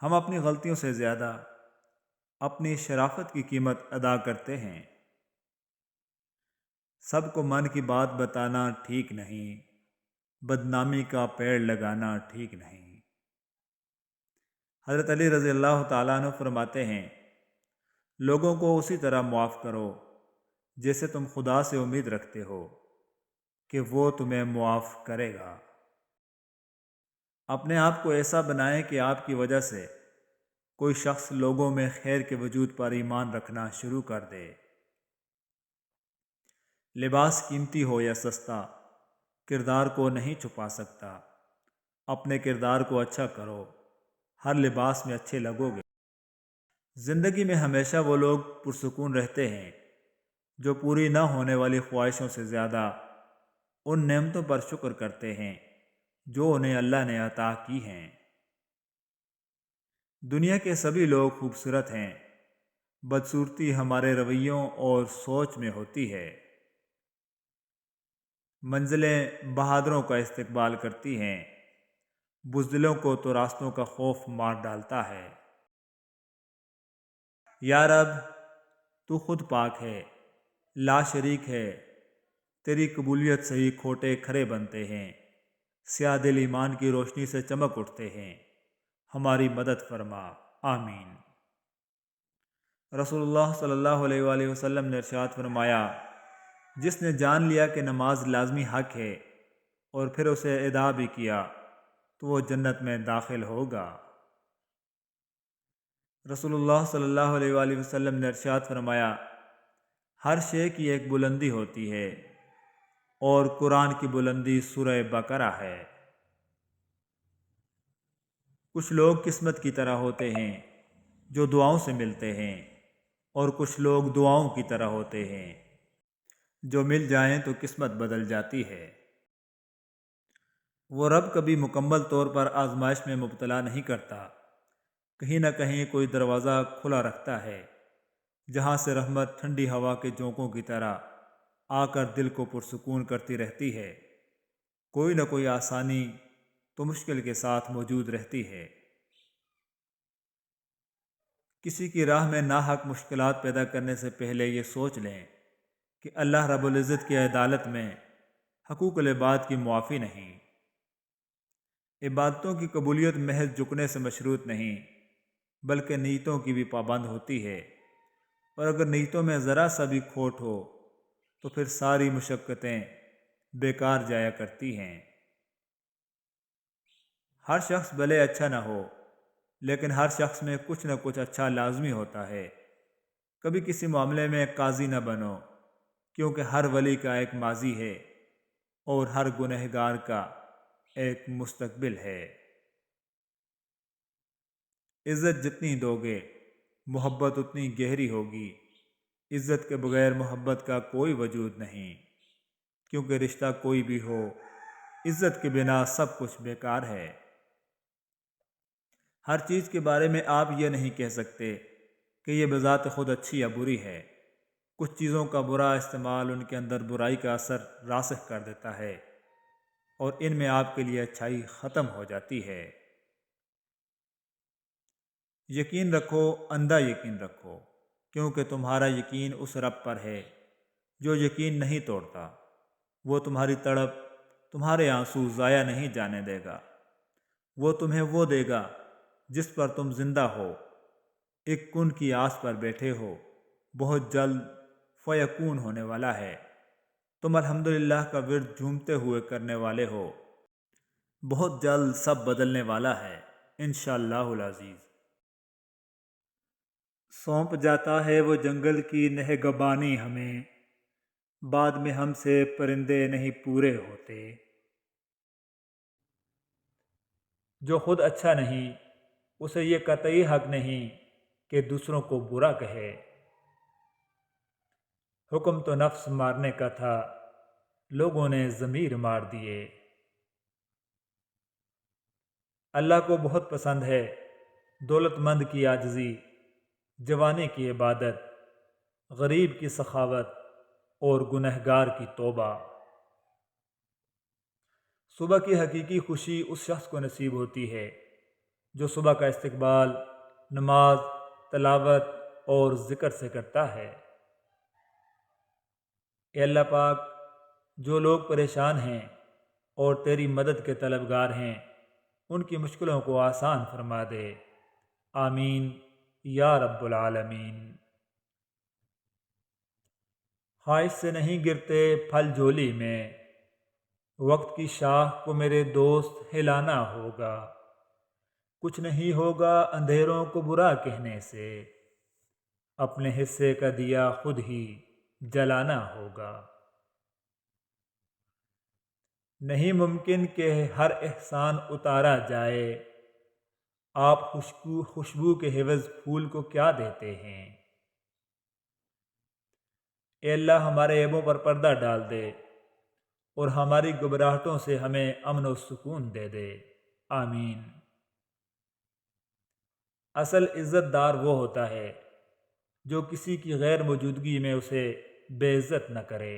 ہم اپنی غلطیوں سے زیادہ اپنی شرافت کی قیمت ادا کرتے ہیں۔ سب کو من کی بات بتانا ٹھیک نہیں، بدنامی کا پیڑ لگانا ٹھیک نہیں۔ حضرت علی رضی اللہ تعالیٰ عنہ فرماتے ہیں، لوگوں کو اسی طرح معاف کرو جیسے تم خدا سے امید رکھتے ہو کہ وہ تمہیں معاف کرے گا۔ اپنے آپ کو ایسا بنائیں کہ آپ کی وجہ سے کوئی شخص لوگوں میں خیر کے وجود پر ایمان رکھنا شروع کر دے۔ لباس قیمتی ہو یا سستا، کردار کو نہیں چھپا سکتا۔ اپنے کردار کو اچھا کرو، ہر لباس میں اچھے لگو گے۔ زندگی میں ہمیشہ وہ لوگ پرسکون رہتے ہیں جو پوری نہ ہونے والی خواہشوں سے زیادہ ان نعمتوں پر شکر کرتے ہیں جو انہیں اللہ نے عطا کی ہیں۔ دنیا کے سبھی لوگ خوبصورت ہیں، بدصورتی ہمارے رویوں اور سوچ میں ہوتی ہے۔ منزلیں بہادروں کا استقبال کرتی ہیں، بزدلوں کو تو راستوں کا خوف مار ڈالتا ہے۔ یا رب، تو خود پاک ہے، لا شریک ہے، تیری قبولیت سے ہی کھوٹے کھرے بنتے ہیں، سیاہ دل ایمان کی روشنی سے چمک اٹھتے ہیں، ہماری مدد فرما، آمین۔ رسول اللہ صلی اللہ علیہ وآلہ وسلم نے ارشاد فرمایا، جس نے جان لیا کہ نماز لازمی حق ہے اور پھر اسے ادا بھی کیا تو وہ جنت میں داخل ہوگا۔ رسول اللہ صلی اللہ علیہ وآلہ وسلم نے ارشاد فرمایا، ہر شے کی ایک بلندی ہوتی ہے اور قرآن کی بلندی سورہ بقرہ ہے۔ کچھ لوگ قسمت کی طرح ہوتے ہیں جو دعاؤں سے ملتے ہیں، اور کچھ لوگ دعاؤں کی طرح ہوتے ہیں جو مل جائیں تو قسمت بدل جاتی ہے۔ وہ رب کبھی مکمل طور پر آزمائش میں مبتلا نہیں کرتا، کہیں نہ کہیں کوئی دروازہ کھلا رکھتا ہے جہاں سے رحمت ٹھنڈی ہوا کے جھونکوں کی طرح آ کر دل کو پرسکون کرتی رہتی ہے۔ کوئی نہ کوئی آسانی تو مشکل کے ساتھ موجود رہتی ہے۔ کسی کی راہ میں ناحق مشکلات پیدا کرنے سے پہلے یہ سوچ لیں کہ اللہ رب العزت کی عدالت میں حقوق العباد کی معافی نہیں۔ عبادتوں کی قبولیت محض جھکنے سے مشروط نہیں بلکہ نیتوں کی بھی پابند ہوتی ہے، اور اگر نیتوں میں ذرا سا بھی کھوٹ ہو تو پھر ساری مشقتیں بیکار جایا کرتی ہیں۔ ہر شخص بھلے اچھا نہ ہو لیکن ہر شخص میں کچھ نہ کچھ اچھا لازمی ہوتا ہے۔ کبھی کسی معاملے میں قاضی نہ بنو، کیونکہ ہر ولی کا ایک ماضی ہے اور ہر گنہگار کا ایک مستقبل ہے۔ عزت جتنی دو گے محبت اتنی گہری ہوگی۔ عزت کے بغیر محبت کا کوئی وجود نہیں، کیونکہ رشتہ کوئی بھی ہو، عزت کے بنا سب کچھ بیکار ہے۔ ہر چیز کے بارے میں آپ یہ نہیں کہہ سکتے کہ یہ بذات خود اچھی یا بری ہے۔ کچھ چیزوں کا برا استعمال ان کے اندر برائی کا اثر راسخ کر دیتا ہے اور ان میں آپ کے لیے اچھائی ختم ہو جاتی ہے۔ یقین رکھو، اندھا یقین رکھو، کیونکہ تمہارا یقین اس رب پر ہے جو یقین نہیں توڑتا۔ وہ تمہاری تڑپ، تمہارے آنسو ضائع نہیں جانے دے گا۔ وہ تمہیں وہ دے گا جس پر تم زندہ ہو، ایک کن کی آس پر بیٹھے ہو، بہت جلد فیکون ہونے والا ہے۔ تم الحمدللہ کا ورد جھومتے ہوئے کرنے والے ہو، بہت جلد سب بدلنے والا ہے انشاءاللہ العزیز۔ سونپ جاتا ہے وہ جنگل کی نگہبانی ہمیں، بعد میں ہم سے پرندے نہیں پورے ہوتے۔ جو خود اچھا نہیں اسے یہ قطعی حق نہیں کہ دوسروں کو برا کہے۔ حکم تو نفس مارنے کا تھا، لوگوں نے ضمیر مار دیے۔ اللہ کو بہت پسند ہے دولت مند کی عاجزی، جوانی کی عبادت، غریب کی سخاوت اور گنہگار کی توبہ۔ صبح کی حقیقی خوشی اس شخص کو نصیب ہوتی ہے جو صبح کا استقبال نماز، تلاوت اور ذکر سے کرتا ہے۔ اے اللہ پاک، جو لوگ پریشان ہیں اور تیری مدد کے طلبگار ہیں، ان کی مشکلوں کو آسان فرما دے۔ آمین یا رب العالمین۔ خواہش سے نہیں گرتے پھل جھولی میں، وقت کی شاخ کو میرے دوست ہلانا ہوگا۔ کچھ نہیں ہوگا اندھیروں کو برا کہنے سے، اپنے حصے کا دیا خود ہی جلانا ہوگا۔ نہیں ممکن کہ ہر احسان اتارا جائے، آپ خوشبو کے عوض پھول کو کیا دیتے ہیں؟ اے اللہ، ہمارے عیبوں پر پردہ ڈال دے اور ہماری گھبراہٹوں سے ہمیں امن و سکون دے دے۔ آمین۔ اصل عزت دار وہ ہوتا ہے جو کسی کی غیر موجودگی میں اسے بے عزت نہ کرے۔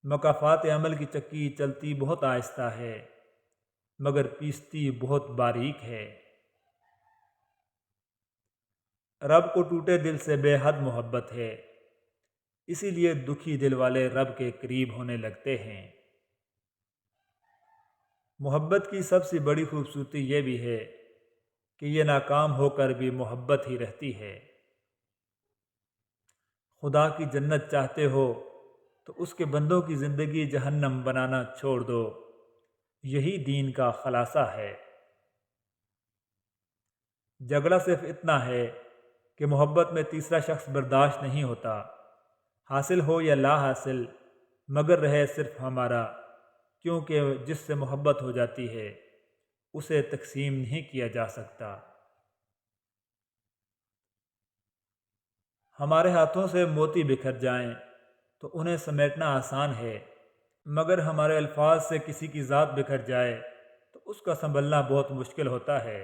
مکافات عمل کی چکی چلتی بہت آہستہ ہے، مگر پیستی بہت باریک ہے۔ رب کو ٹوٹے دل سے بے حد محبت ہے، اسی لیے دکھی دل والے رب کے قریب ہونے لگتے ہیں۔ محبت کی سب سے بڑی خوبصورتی یہ بھی ہے کہ یہ ناکام ہو کر بھی محبت ہی رہتی ہے۔ خدا کی جنت چاہتے ہو تو اس کے بندوں کی زندگی جہنم بنانا چھوڑ دو، یہی دین کا خلاصہ ہے۔ جھگڑا صرف اتنا ہے کہ محبت میں تیسرا شخص برداشت نہیں ہوتا، حاصل ہو یا لا حاصل، مگر رہے صرف ہمارا، کیونکہ جس سے محبت ہو جاتی ہے اسے تقسیم نہیں کیا جا سکتا۔ ہمارے ہاتھوں سے موتی بکھر جائیں تو انہیں سمیٹنا آسان ہے، مگر ہمارے الفاظ سے کسی کی ذات بکھر جائے تو اس کا سنبھلنا بہت مشکل ہوتا ہے۔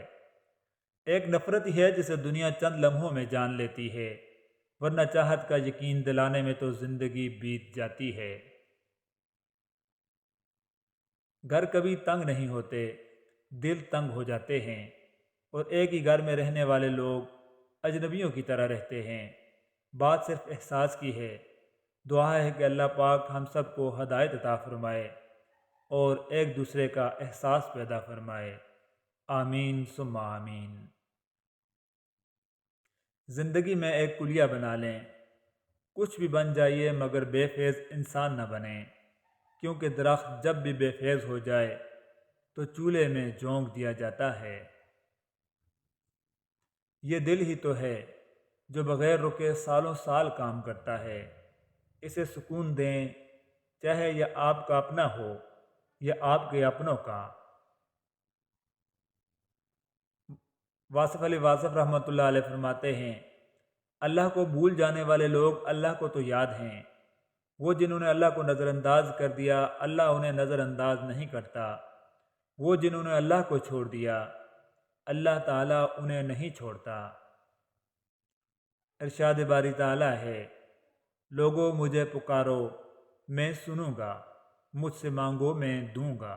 ایک نفرت ہی ہے جسے دنیا چند لمحوں میں جان لیتی ہے، ورنہ چاہت کا یقین دلانے میں تو زندگی بیت جاتی ہے۔ گھر کبھی تنگ نہیں ہوتے، دل تنگ ہو جاتے ہیں، اور ایک ہی گھر میں رہنے والے لوگ اجنبیوں کی طرح رہتے ہیں۔ بات صرف احساس کی ہے۔ دعا ہے کہ اللہ پاک ہم سب کو ہدایت عطا فرمائے اور ایک دوسرے کا احساس پیدا فرمائے۔ آمین ثم آمین۔ زندگی میں ایک کلیہ بنا لیں، کچھ بھی بن جائیے مگر بے فیض انسان نہ بنیں، کیونکہ درخت جب بھی بے فیض ہو جائے تو چولہے میں جھونک دیا جاتا ہے۔ یہ دل ہی تو ہے جو بغیر رکے سالوں سال کام کرتا ہے، اسے سکون دیں، چاہے یہ آپ کا اپنا ہو یا آپ کے اپنوں کا۔ واصف علی واصف رحمۃ اللہ علیہ فرماتے ہیں، اللہ کو بھول جانے والے لوگ اللہ کو تو یاد ہیں، وہ جنہوں نے اللہ کو نظر انداز کر دیا اللہ انہیں نظر انداز نہیں کرتا، وہ جنہوں نے اللہ کو چھوڑ دیا اللہ تعالیٰ انہیں نہیں چھوڑتا۔ ارشاد باری تعالیٰ ہے، لوگوں مجھے پکارو میں سنوں گا، مجھ سے مانگو میں دوں گا۔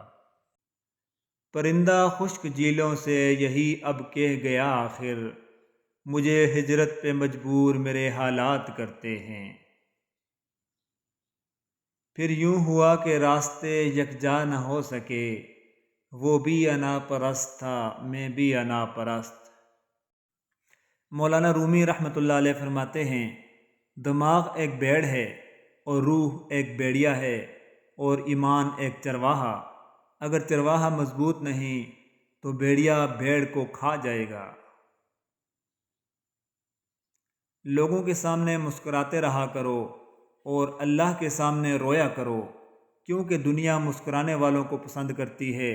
پرندہ خشک جھیلوں سے یہی اب کہہ گیا آخر، مجھے ہجرت پہ مجبور میرے حالات کرتے ہیں۔ پھر یوں ہوا کہ راستے یکجا نہ ہو سکے، وہ بھی انا پرست تھا میں بھی انا پرست۔ مولانا رومی رحمۃ اللہ علیہ فرماتے ہیں، دماغ ایک بھیڑ ہے اور روح ایک بھیڑیا ہے اور ایمان ایک چرواہا۔ اگر چرواہا مضبوط نہیں تو بھیڑیا بھیڑ کو کھا جائے گا۔ لوگوں کے سامنے مسکراتے رہا کرو اور اللہ کے سامنے رویا کرو، کیونکہ دنیا مسکرانے والوں کو پسند کرتی ہے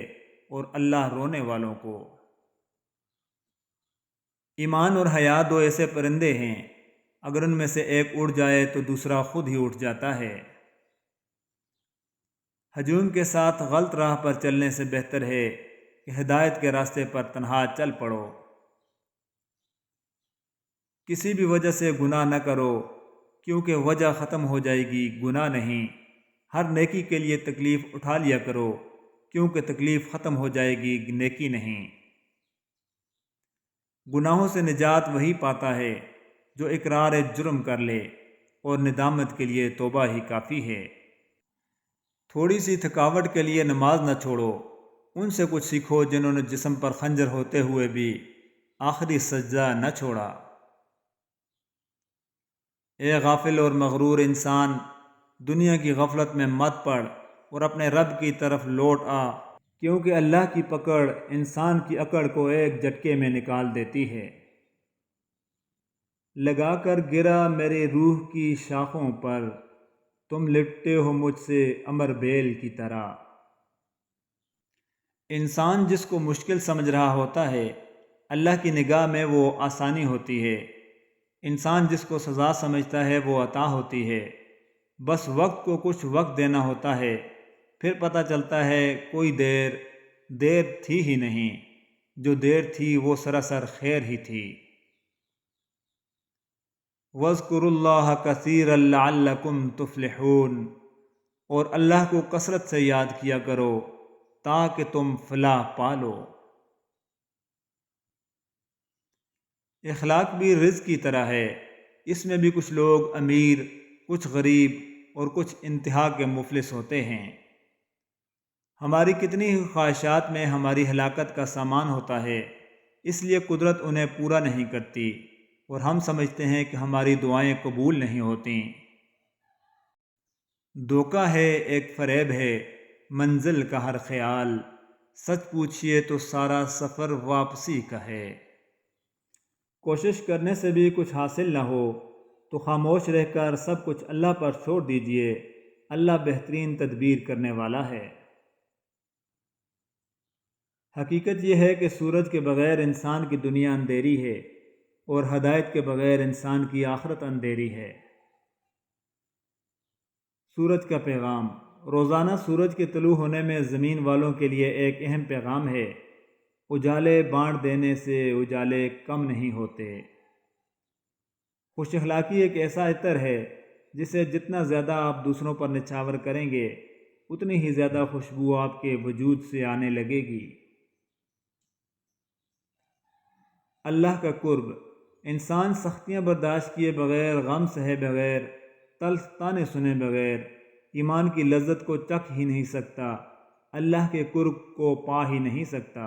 اور اللہ رونے والوں کو۔ ایمان اور حیا دو ایسے پرندے ہیں، اگر ان میں سے ایک اڑ جائے تو دوسرا خود ہی اٹھ جاتا ہے۔ ہجوم کے ساتھ غلط راہ پر چلنے سے بہتر ہے کہ ہدایت کے راستے پر تنہا چل پڑو۔ کسی بھی وجہ سے گناہ نہ کرو، کیونکہ وجہ ختم ہو جائے گی، گناہ نہیں۔ ہر نیکی کے لیے تکلیف اٹھا لیا کرو، کیونکہ تکلیف ختم ہو جائے گی، نیکی نہیں۔ گناہوں سے نجات وہی پاتا ہے جو اقرار جرم کر لے، اور ندامت کے لیے توبہ ہی کافی ہے۔ تھوڑی سی تھکاوٹ کے لیے نماز نہ چھوڑو، ان سے کچھ سیکھو جنہوں نے جسم پر خنجر ہوتے ہوئے بھی آخری سجدہ نہ چھوڑا۔ اے غافل اور مغرور انسان، دنیا کی غفلت میں مت پڑ اور اپنے رب کی طرف لوٹ آ، کیونکہ اللہ کی پکڑ انسان کی اکڑ کو ایک جھٹکے میں نکال دیتی ہے۔ لگا کر گرا میری روح کی شاخوں پر، تم لٹتے ہو مجھ سے امر بیل کی طرح۔ انسان جس کو مشکل سمجھ رہا ہوتا ہے، اللہ کی نگاہ میں وہ آسانی ہوتی ہے۔ انسان جس کو سزا سمجھتا ہے وہ عطا ہوتی ہے۔ بس وقت کو کچھ وقت دینا ہوتا ہے، پھر پتہ چلتا ہے کوئی دیر تھی ہی نہیں، جو دیر تھی وہ سراسر خیر ہی تھی۔ وَاذْكُرُوا اللَّهَ كَثِيرًا لَعَلَّكُمْ تُفْلِحُونَ، اور اللہ کو کثرت سے یاد کیا کرو تاکہ تم فلاح پالو۔ اخلاق بھی رزق کی طرح ہے، اس میں بھی کچھ لوگ امیر، کچھ غریب اور کچھ انتہا کے مفلس ہوتے ہیں۔ ہماری کتنی ہی خواہشات میں ہماری ہلاکت کا سامان ہوتا ہے، اس لیے قدرت انہیں پورا نہیں کرتی، اور ہم سمجھتے ہیں کہ ہماری دعائیں قبول نہیں ہوتیں۔ دھوکہ ہے، ایک فریب ہے، منزل کا ہر خیال، سچ پوچھئے تو سارا سفر واپسی کا ہے۔ کوشش کرنے سے بھی کچھ حاصل نہ ہو تو خاموش رہ کر سب کچھ اللہ پر چھوڑ دیجئے، اللہ بہترین تدبیر کرنے والا ہے۔ حقیقت یہ ہے کہ سورج کے بغیر انسان کی دنیا اندھیری ہے، اور ہدایت کے بغیر انسان کی آخرت اندھیری ہے۔ سورج کا پیغام۔ روزانہ سورج کے طلوع ہونے میں زمین والوں کے لیے ایک اہم پیغام ہے۔ اجالے بانٹ دینے سے اجالے کم نہیں ہوتے۔ خوش اخلاقی ایک ایسا عطر ہے جسے جتنا زیادہ آپ دوسروں پر نچھاور کریں گے، اتنی ہی زیادہ خوشبو آپ کے وجود سے آنے لگے گی۔ اللہ کا قرب۔ انسان سختیاں برداشت کیے بغیر، غم سہے بغیر، تلخ طعنے سنے بغیر ایمان کی لذت کو چکھ ہی نہیں سکتا، اللہ کے قرب کو پا ہی نہیں سکتا۔